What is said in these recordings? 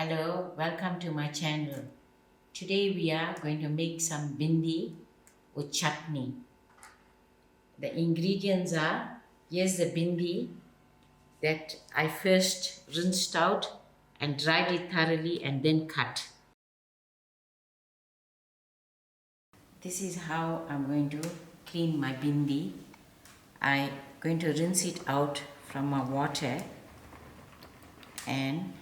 Hello, welcome to my channel. Today we are going to make some bhindi with chutney. The ingredients are, here's the bhindi that I first rinsed out and dried it thoroughly and then cut. This is how I'm going to clean my bhindi. I'm going to rinse it out from my water, and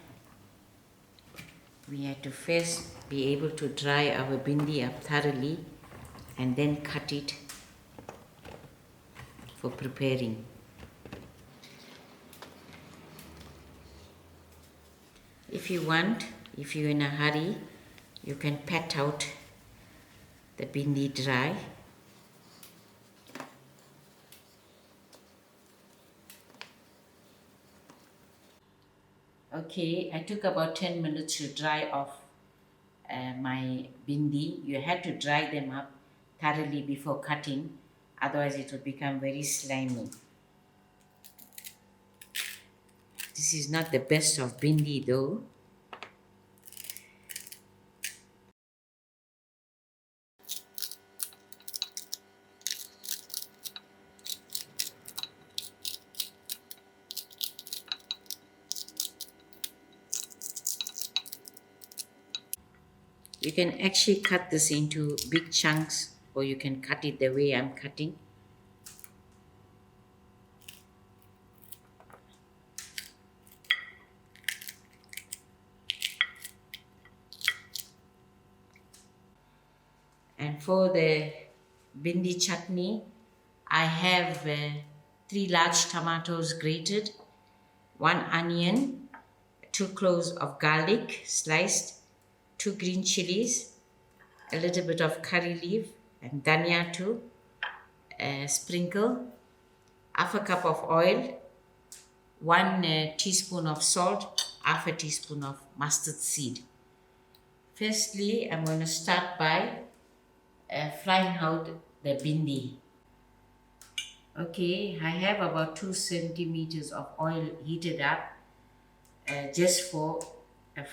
we have to first be able to dry our bhindi up thoroughly and then cut it for preparing. If you want, if you're in a hurry, you can pat out the bhindi dry. Okay, I took about 10 minutes to dry off my bhindi. You had to dry them up thoroughly before cutting, otherwise it will become very slimy. This is not the best of bhindi though. You can actually cut this into big chunks, or you can cut it the way I'm cutting. And for the bhindi chutney, I have 3 large tomatoes grated, 1 onion, 2 cloves of garlic sliced, 2 green chillies, a little bit of curry leaf and dhania too, sprinkle, half a cup of oil, 1 teaspoon of salt, half a teaspoon of mustard seed. Firstly, I'm going to start by frying out the bhindi. Okay, I have about 2 centimeters of oil heated up just for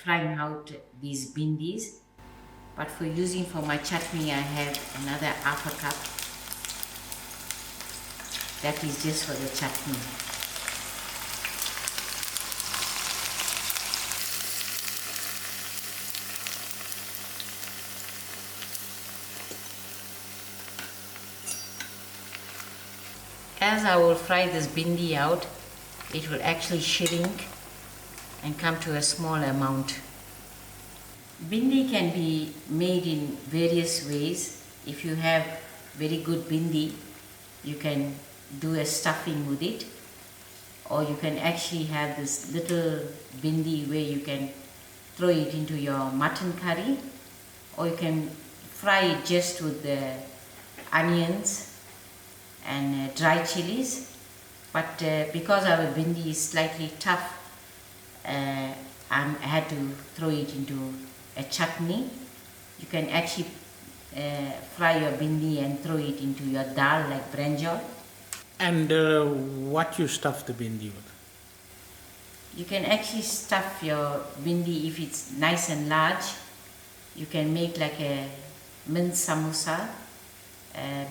frying out these bhindis. But for using for my chutney, I have another half a cup. That is just for the chutney. As I will fry this bhindi out, it will actually shrink and come to a small amount. Bhindi can be made in various ways. If you have very good bhindi, you can do a stuffing with it, or you can actually have this little bhindi where you can throw it into your mutton curry, or you can fry it just with the onions and dry chilies. But because our bhindi is slightly tough, I had to throw it into a chutney. You can actually fry your bhindi and throw it into your dal like brinjal. And what you stuff the bhindi with? You can actually stuff your bhindi if it's nice and large. You can make like a minced samosa,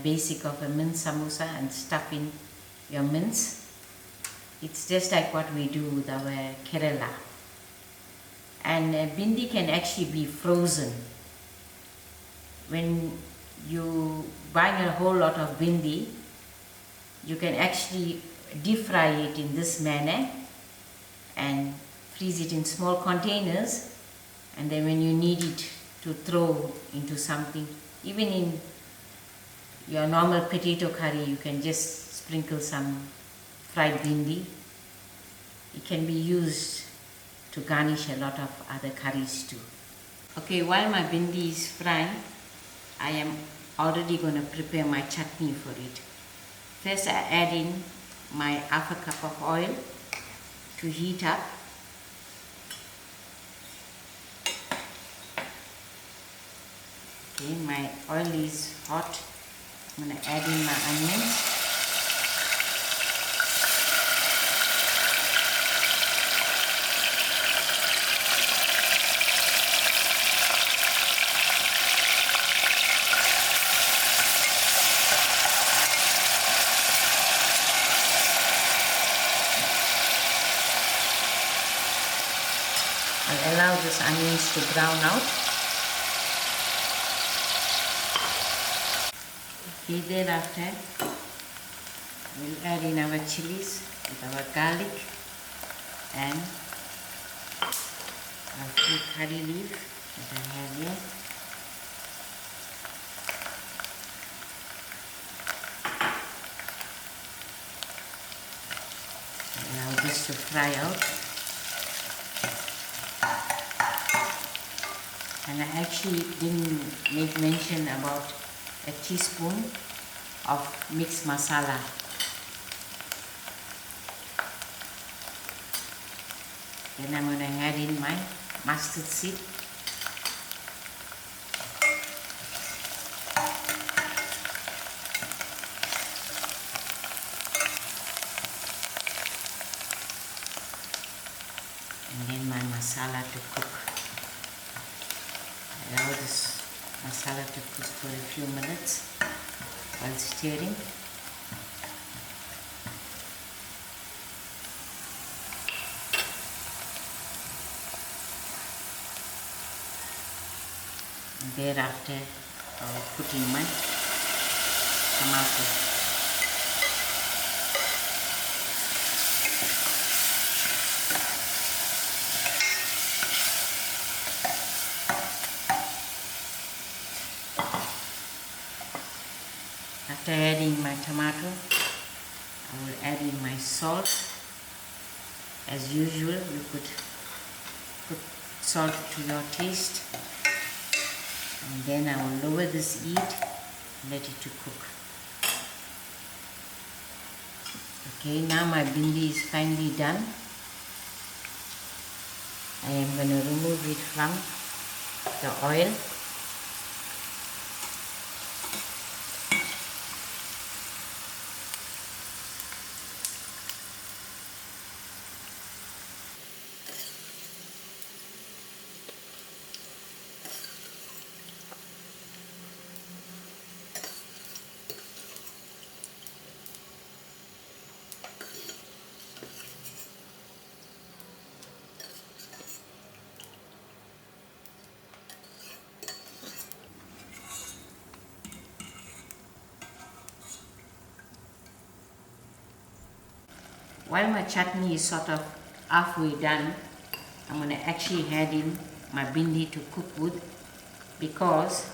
basic of a minced samosa, and stuff in your mince. It's just like what we do with our Kerala. And bhindi can actually be frozen. When you buy a whole lot of bhindi, you can actually deep fry it in this manner and freeze it in small containers, and then when you need it to throw into something, even in your normal potato curry, you can just sprinkle some fried bhindi. It can be used to garnish a lot of other curries too. Okay, while my bhindi is frying, I am already going to prepare my chutney for it. First, I add in my half a cup of oil to heat up. Okay, my oil is hot. I'm going to add in my onions. allow these onions to brown out. Okay, thereafter we'll add in our chilies with our garlic and our few curry leaf that I have here. Allow this to fry out. And I actually didn't make mention about a teaspoon of mixed masala. Then I'm going to add in my mustard seed. And then my masala to cook. Allow this masala to cook for a few minutes while stirring. And thereafter I will put in my tomato. After adding my tomato, I will add in my salt. As usual, you could put salt to your taste. And then I will lower this heat and let it to cook. Okay, now my bhindi is finally done. I am going to remove it from the oil. While my chutney is sort of halfway done, I'm going to actually add in my bhindi to cook with, because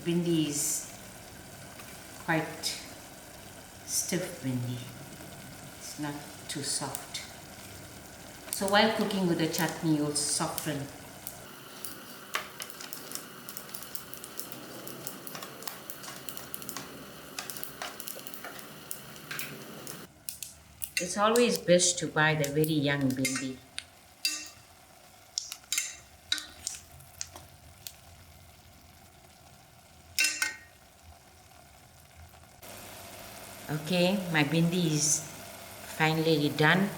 bhindi is quite stiff bhindi. It's not too soft. So while cooking with the chutney, you'll soften. It's always best to buy the very young bhindi. Okay, my bhindi is finally done.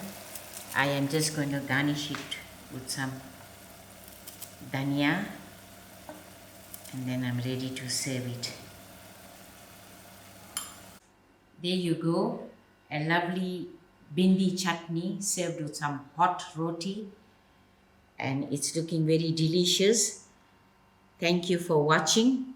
I am just going to garnish it with some Dhania, and then I'm ready to serve it. There you go, a lovely bhindi chutney served with some hot roti, and it's looking very delicious. Thank you for watching.